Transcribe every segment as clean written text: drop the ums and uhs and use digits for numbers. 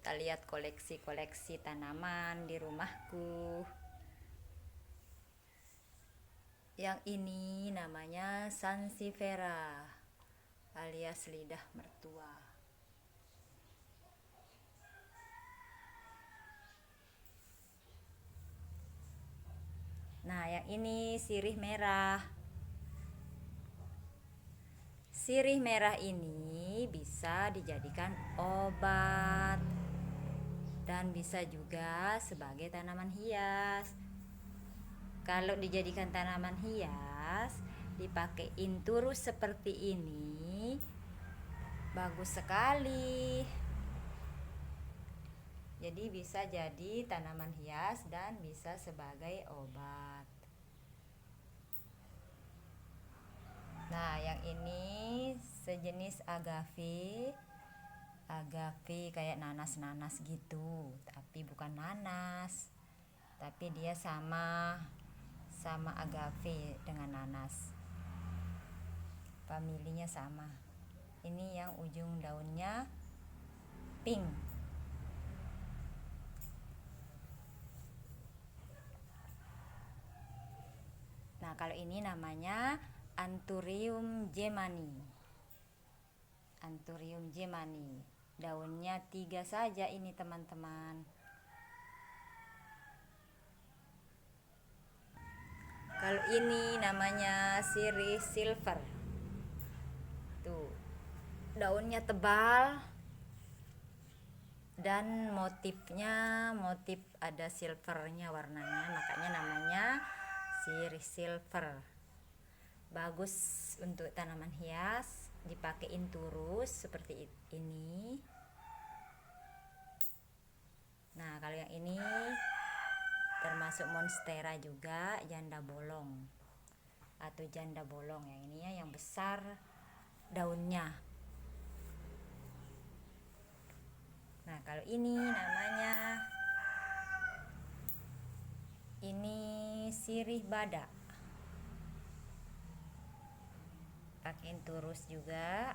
Kita lihat koleksi-koleksi tanaman di rumahku. Yang ini namanya sansevieria alias lidah mertua. Nah, yang ini sirih merah. Sirih merah ini bisa dijadikan obat dan bisa juga sebagai tanaman hias. Kalau dijadikan tanaman hias, dipakein turus seperti ini, bagus sekali. Jadi bisa jadi tanaman hias dan bisa sebagai obat. Nah, yang ini sejenis agave. Agave kayak nanas-nanas gitu, tapi bukan nanas. Tapi dia sama agave dengan nanas. Familinya sama. Ini yang ujung daunnya pink. Nah, kalau ini namanya Anthurium gemani. Anthurium gemani. Daunnya 3 saja ini, teman-teman. Kalau ini namanya sirih silver. Tuh. Daunnya tebal dan motifnya motif ada silvernya warnanya, makanya namanya sirih silver. Bagus untuk tanaman hias, dipakein turus seperti ini. Nah, kalau yang ini termasuk monstera juga, janda bolong atau janda bolong. Yang ininya yang besar daunnya. Nah, kalau ini namanya sirih badak. Pakein turus juga,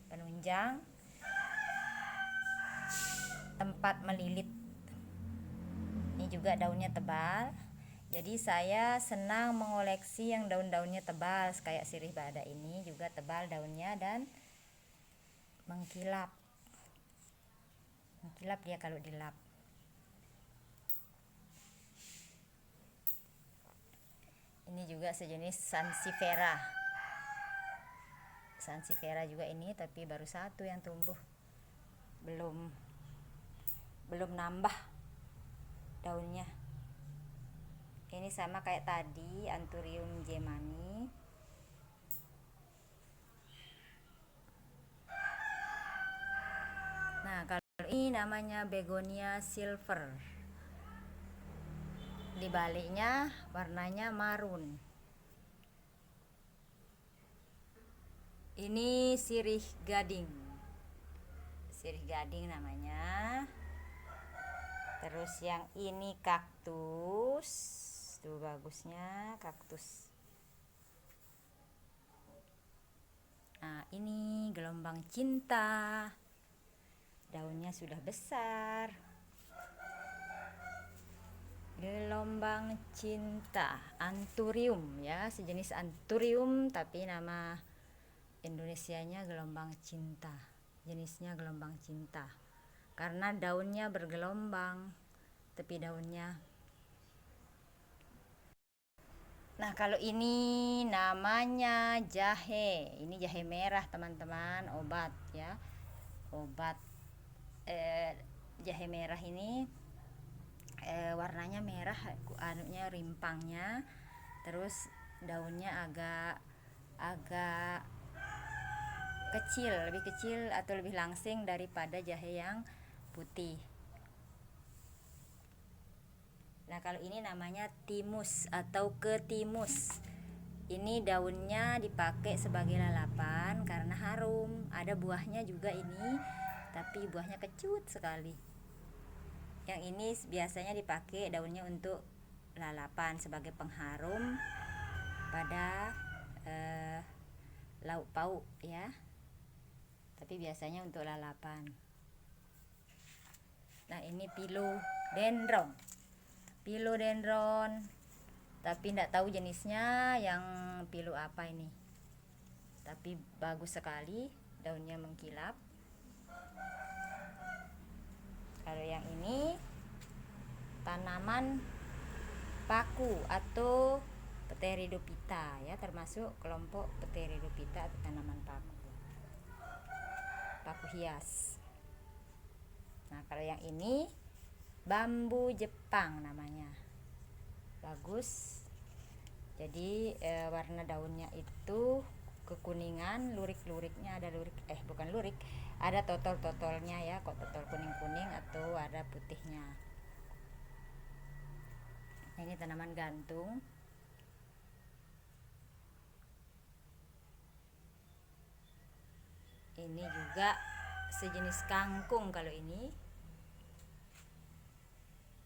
penunjang tempat melilit. Ini juga daunnya tebal. Jadi saya senang mengoleksi yang daun-daunnya tebal, kayak sirih badak ini juga tebal daunnya dan mengkilap. Mengkilap dia kalau dilap. Ini juga sejenis sansevieria. Sansevieria juga ini, tapi baru satu yang tumbuh. Belum nambah daunnya. Ini sama kayak tadi, Anthurium gemani. Nah, kalau ini namanya begonia silver. Di baliknya warnanya marun. Ini sirih gading. Sirih gading namanya. Terus yang ini kaktus. Tuh bagusnya kaktus. Nah, ini gelombang cinta. Daunnya sudah besar. Gelombang cinta, Anthurium ya, sejenis Anthurium tapi nama Indonesianya gelombang cinta. Jenisnya gelombang cinta. Karena daunnya bergelombang, tepi daunnya. Nah, kalau ini namanya jahe. Ini jahe merah, teman-teman, obat ya. Obat jahe merah ini warnanya merah, rimpangnya, terus daunnya agak kecil, lebih kecil atau lebih langsing daripada jahe yang putih. Nah, kalau ini namanya timus atau ketimus. Ini daunnya dipakai sebagai lalapan karena harum. Ada buahnya juga ini, tapi buahnya kecut sekali. Yang ini biasanya dipakai daunnya untuk lalapan sebagai pengharum pada lauk pauk ya. Tapi biasanya untuk lalapan. Nah ini philodendron, tapi tidak tahu jenisnya yang pilu apa ini, tapi bagus sekali, daunnya mengkilap. Kalau yang ini tanaman paku atau Pteridophyta ya, termasuk kelompok Pteridophyta atau tanaman paku hias. Nah kalau yang ini bambu Jepang namanya, bagus. Jadi warna daunnya itu kekuningan, lurik-luriknya ada bukan lurik, ada totol-totolnya ya, kok totol kuning-kuning atau ada putihnya. Nah, ini tanaman gantung. Ini juga sejenis kangkung kalau ini.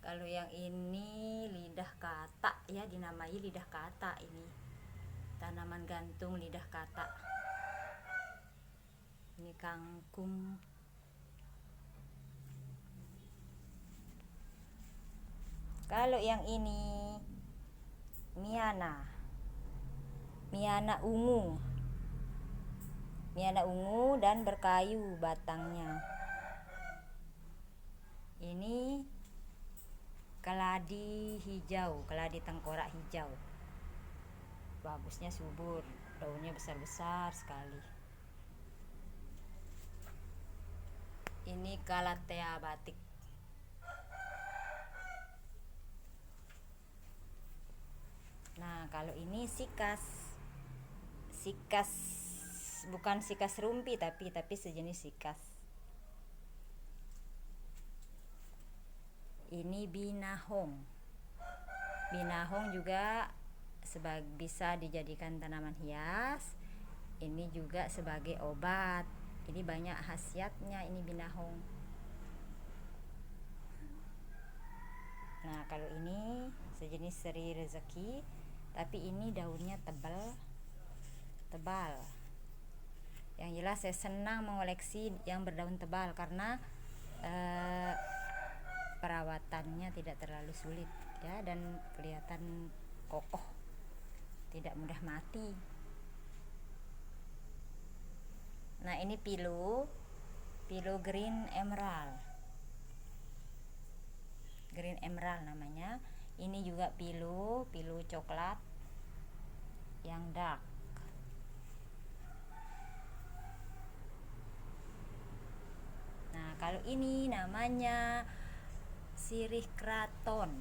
Kalau yang ini lidah katak ya, dinamai lidah katak ini. Tanaman gantung lidah katak. Ini kangkung. Kalau yang ini Miana ungu. Miana ungu dan berkayu batangnya. Ini keladi hijau, keladi tengkorak hijau. Bagusnya subur, daunnya besar-besar sekali. Ini Calathea batik. Nah kalau ini sikas bukan sikas rumpi tapi sejenis sikas. Ini binahong juga bisa dijadikan tanaman hias. Ini juga sebagai obat. Ini banyak khasiatnya ini binahong. Nah kalau ini sejenis seri rezeki, tapi ini daunnya tebal. Yang jelas saya senang mengoleksi yang berdaun tebal karena perawatannya tidak terlalu sulit ya, dan kelihatan kokoh, tidak mudah mati. Nah ini pilu green emerald namanya. Ini juga pilu coklat yang dark. Nah kalau ini namanya sirih kraton.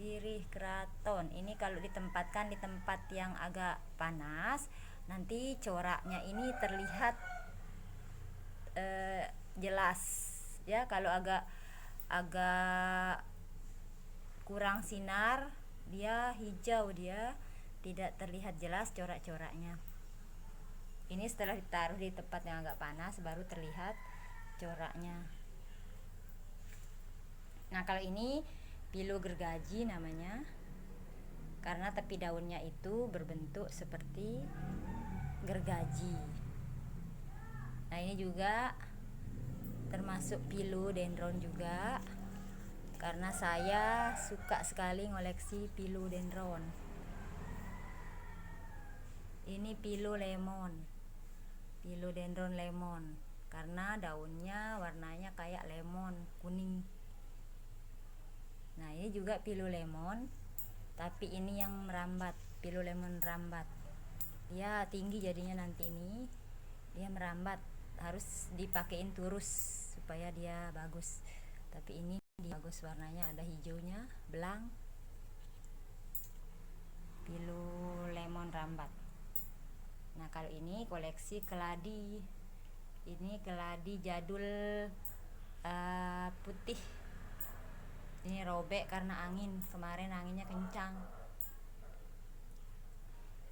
Ini kalau ditempatkan di tempat yang agak panas, nanti coraknya ini terlihat jelas ya. Kalau agak kurang sinar, dia hijau, dia tidak terlihat jelas corak-coraknya. Ini setelah ditaruh di tempat yang agak panas baru terlihat coraknya. Nah kalau ini pilu gergaji namanya, karena tepi daunnya itu berbentuk seperti gergaji. Nah ini juga termasuk philodendron juga, karena saya suka sekali ngoleksi philodendron. Ini philodendron lemon, karena daunnya warnanya kayak lemon kuning. Nah ini juga pilu lemon, tapi ini yang merambat, pilu lemon merambat. Dia tinggi jadinya nanti ini dia merambat, harus dipakein turus supaya dia bagus. Tapi ini dia bagus, warnanya ada hijaunya, belang. Pilu lemon rambat. Nah kalau ini koleksi keladi. Ini keladi jadul putih. Ini robek karena angin, kemarin anginnya kencang.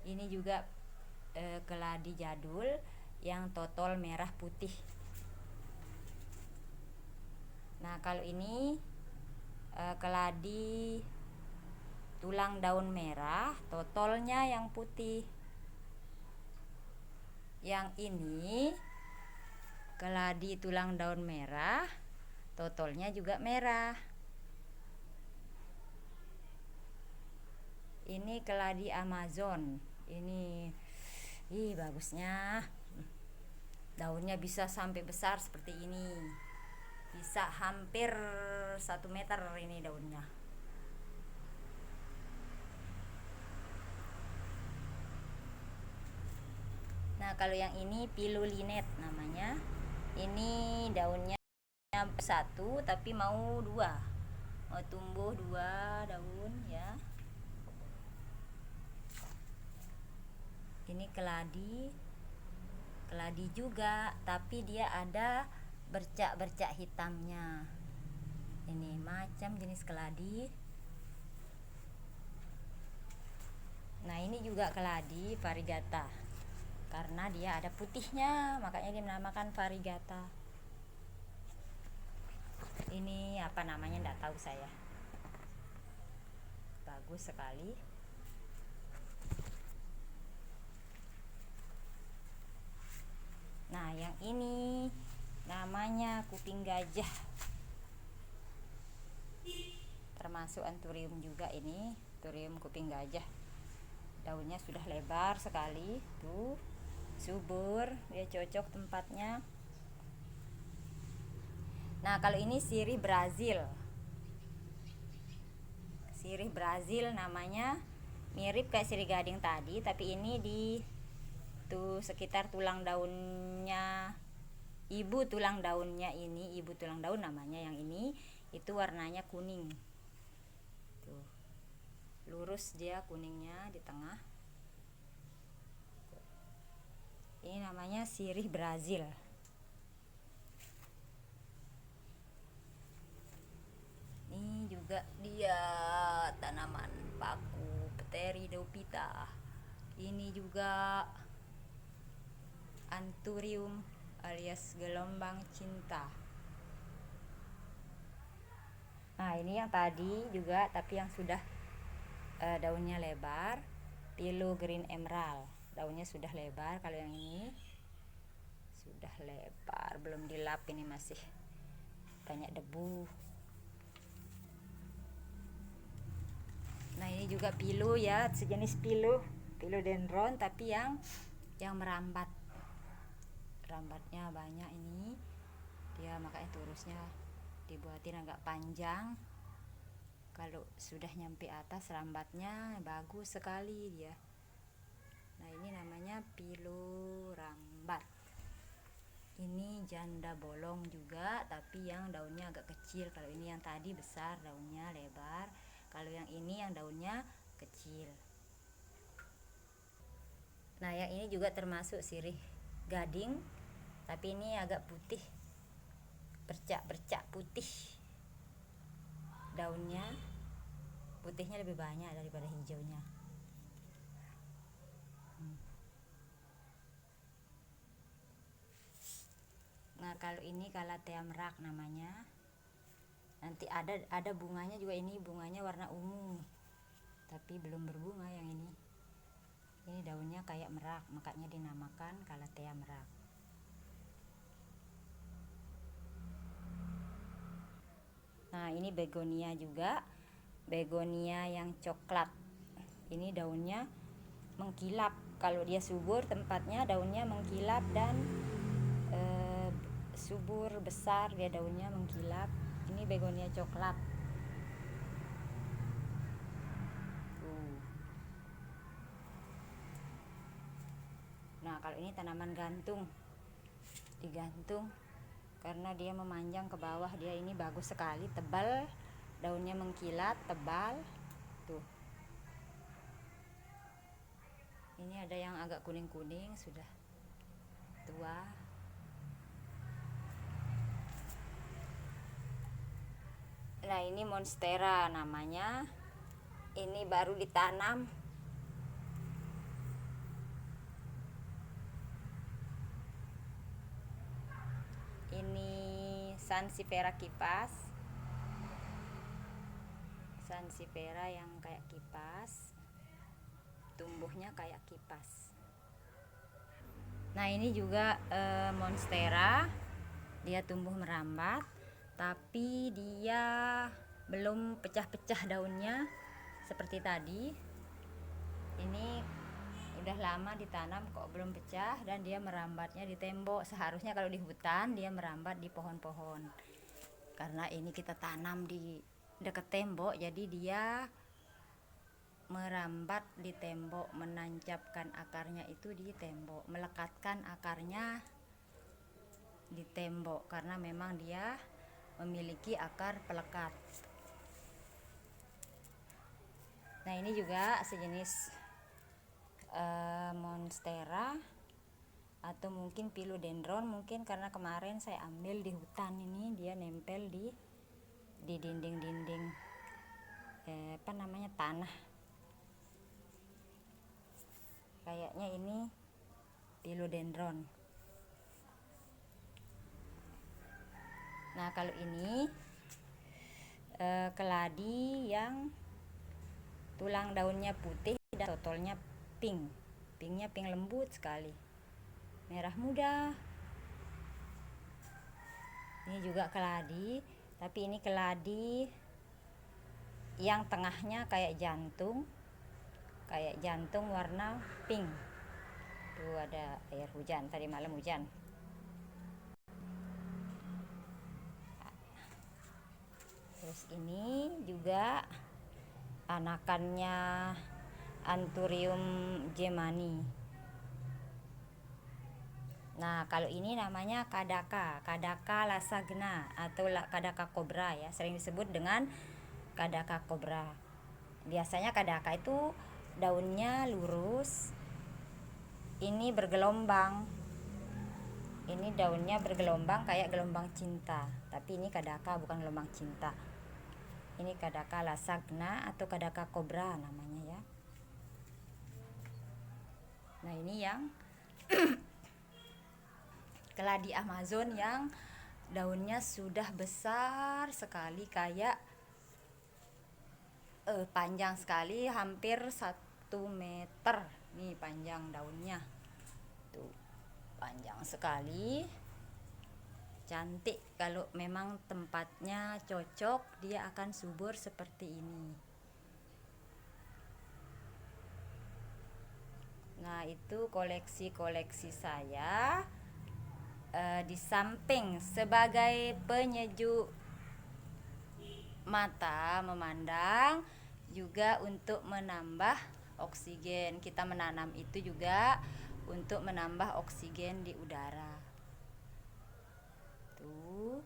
Ini juga keladi jadul yang totol merah putih. Nah kalau ini keladi tulang daun merah, totolnya yang putih. Yang ini keladi tulang daun merah, Totolnya juga merah. Ini keladi Amazon. Ini bagusnya. Daunnya bisa sampai besar seperti ini. Bisa hampir 1 meter ini daunnya. Nah, kalau yang ini pilulinet namanya. Ini daunnya satu tapi mau 2. Mau tumbuh 2 daun ya. Ini keladi juga, tapi dia ada bercak-bercak hitamnya. Ini macam jenis keladi. Nah, ini juga keladi variegata. Karena dia ada putihnya, makanya dinamakan variegata. Ini apa namanya enggak tahu saya. Bagus sekali. Nah, yang ini namanya kuping gajah. Termasuk anthurium juga ini, anthurium kuping gajah. Daunnya sudah lebar sekali, tuh. Subur, dia cocok tempatnya. Nah, kalau ini sirih Brazil. Sirih Brazil namanya, mirip kayak sirih gading tadi, tapi ini di tuh sekitar tulang daunnya, ibu tulang daunnya ini, ibu tulang daun namanya yang ini, itu warnanya kuning. Tuh. Lurus dia kuningnya di tengah. Ini namanya sirih Brazil. Ini juga dia tanaman paku Pteridophyta. Ini juga anthurium alias gelombang cinta. Nah, ini yang tadi juga tapi yang sudah daunnya lebar, Philo Green Emerald. Daunnya sudah lebar. Kalau yang ini sudah lebar, belum dilap, ini masih banyak debu. Nah, ini juga Philo ya, sejenis Philodendron tapi yang merambat. Rambatnya banyak ini. Dia makanya turusnya dibuatin agak panjang. Kalau sudah nyampe atas rambatnya bagus sekali dia. Nah, ini namanya Philo rambat. Ini janda bolong juga, tapi yang daunnya agak kecil. Kalau ini yang tadi besar, daunnya lebar. Kalau yang ini yang daunnya kecil. Nah, yang ini juga termasuk sirih gading, tapi ini agak putih, bercak-bercak putih. Daunnya putihnya lebih banyak daripada hijaunya. Nah, kalau ini Calathea merak namanya. Nanti ada bunganya juga, ini bunganya warna ungu. Tapi belum berbunga yang ini. Ini daunnya kayak merak, makanya dinamakan Calathea merak. Nah, ini begonia juga. Begonia yang coklat. Ini daunnya mengkilap. Kalau dia subur tempatnya daunnya mengkilap dan subur besar, dia daunnya mengkilap. Ini begonia coklat. Nah, kalau ini tanaman gantung, digantung karena dia memanjang ke bawah. Dia ini bagus sekali, tebal, daunnya mengkilat, tebal. Tuh. Ini ada yang agak kuning-kuning, sudah tua. Nah, ini monstera namanya. Ini baru ditanam. Ini Sansevieria kipas. Sansevieria yang kayak kipas. Tumbuhnya kayak kipas. Nah, ini juga monstera. Dia tumbuh merambat, tapi dia belum pecah-pecah daunnya seperti tadi. Ini udah lama ditanam kok belum pecah, dan dia merambatnya di tembok. Seharusnya kalau di hutan dia merambat di pohon-pohon, karena ini kita tanam di dekat tembok, jadi dia merambat di tembok, menancapkan akarnya itu di tembok, melekatkan akarnya di tembok, karena memang dia memiliki akar pelekat. Nah, ini juga sejenis monstera atau mungkin philodendron, mungkin karena kemarin saya ambil di hutan. Ini dia nempel di dinding-dinding tanah. Kayaknya ini philodendron. Nah, kalau ini keladi yang tulang daunnya putih dan totolnya pink. Pinknya pink lembut sekali, merah muda. Ini juga keladi, tapi ini keladi yang tengahnya kayak jantung warna pink. Tuh ada air hujan, tadi malam hujan. Terus ini juga anakannya Anthurium gemani. Nah, kalau ini namanya Kadaka lasagna atau Kadaka kobra ya, sering disebut dengan Kadaka kobra. Biasanya Kadaka itu daunnya lurus, ini bergelombang. Ini daunnya bergelombang kayak gelombang cinta, tapi ini Kadaka bukan gelombang cinta. Ini Kadaka lasagna atau Kadaka kobra namanya ya. Nah, ini yang keladi Amazon yang daunnya sudah besar sekali, kayak panjang sekali, hampir 1 meter nih panjang daunnya. Tuh, panjang sekali, cantik. Kalau memang tempatnya cocok, dia akan subur seperti ini. Nah, itu koleksi saya. Di samping sebagai penyejuk mata memandang, juga untuk menambah oksigen. Kita menanam itu juga untuk menambah oksigen di udara. Tuh,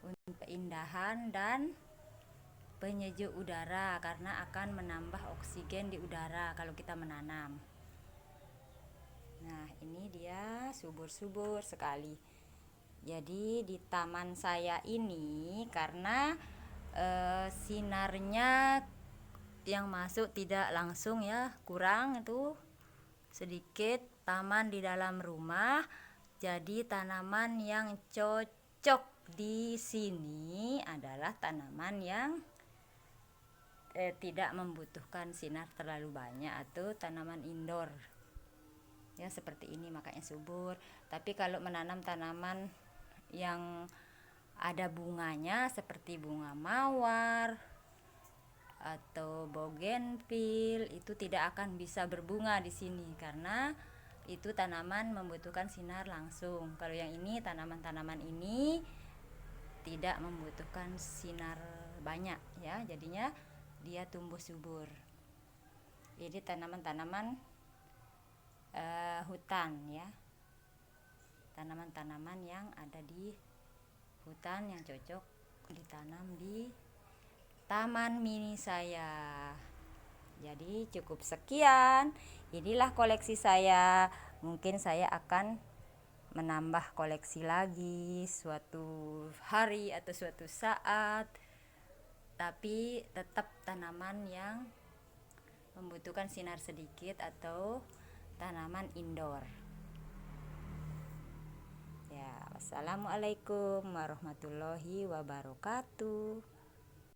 untuk keindahan dan penyejuk udara, karena akan menambah oksigen di udara kalau kita menanam. Nah, ini dia subur-subur sekali. Jadi di taman saya ini, karena sinarnya yang masuk tidak langsung ya, kurang itu sedikit. Taman di dalam rumah, jadi tanaman yang cocok di sini adalah tanaman yang tidak membutuhkan sinar terlalu banyak, atau tanaman indoor ya, seperti ini, makanya subur. Tapi kalau menanam tanaman yang ada bunganya seperti bunga mawar atau bougainville, itu tidak akan bisa berbunga di sini karena itu tanaman membutuhkan sinar langsung. Kalau yang ini, tanaman-tanaman ini tidak membutuhkan sinar banyak ya, jadinya dia tumbuh subur. Jadi tanaman-tanaman hutan ya, tanaman-tanaman yang ada di hutan yang cocok ditanam di taman mini saya. Jadi cukup sekian, inilah koleksi saya. Mungkin saya akan menambah koleksi lagi suatu hari atau suatu saat, tapi tetap tanaman yang membutuhkan sinar sedikit atau tanaman indoor ya. Wassalamualaikum warahmatullahi wabarakatuh.